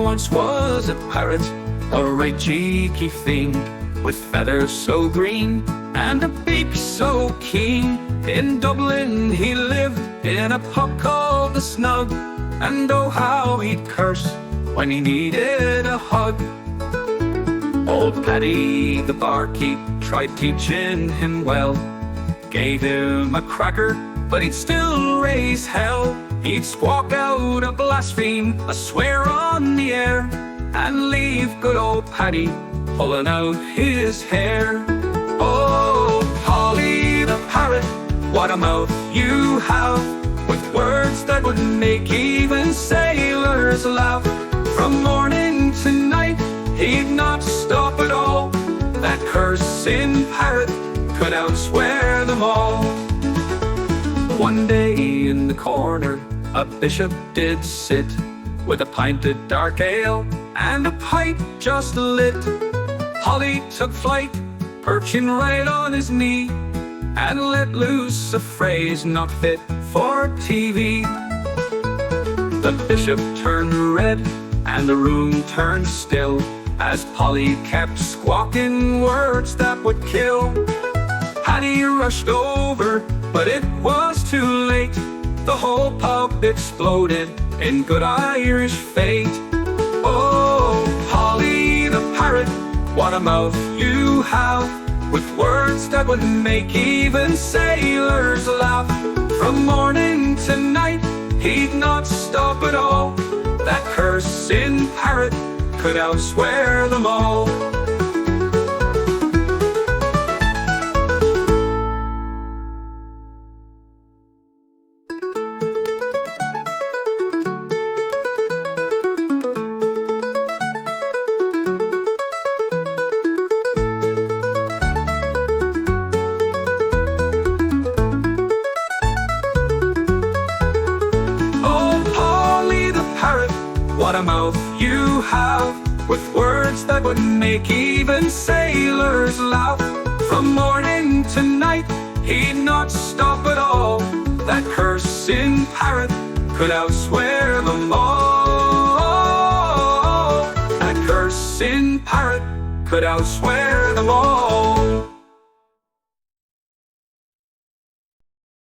once was a parrot, a right cheeky thing, with feathers so green and a beak so keen. In Dublin he lived in a pub called the Snug, and oh how he'd curse when he needed a hug. Old Paddy the barkeep tried teaching him well, gave him a cracker, but he'd still raise hell. He'd squawk out a blaspheme, a swear on the air, and leave good old Paddy pulling out his hair. Oh, Polly the parrot, what a mouth you have, with words that would make even sailors laugh. From morning to night, he'd not stop at all. That cursing parrot could outswear them all. One day in the corner, a bishop did sit, with a pint of dark ale and a pipe just lit. Polly took flight, perching right on his knee, and let loose a phrase not fit for TV. The bishop turned red, and the room turned still, as Polly kept squawking words that would kill. Paddy rushed over, but it was too late. The whole pub exploded in good Irish fate. Oh, Polly the parrot, what a mouth you have, with words that would make even sailors laugh. From morning to night, he'd not stop at all. That cursing parrot could outswear them all. What a mouth you have, with words that would make even sailors laugh. From morning to night, he'd not stop at all. That cursing parrot could outswear them all. That cursing parrot could outswear them all.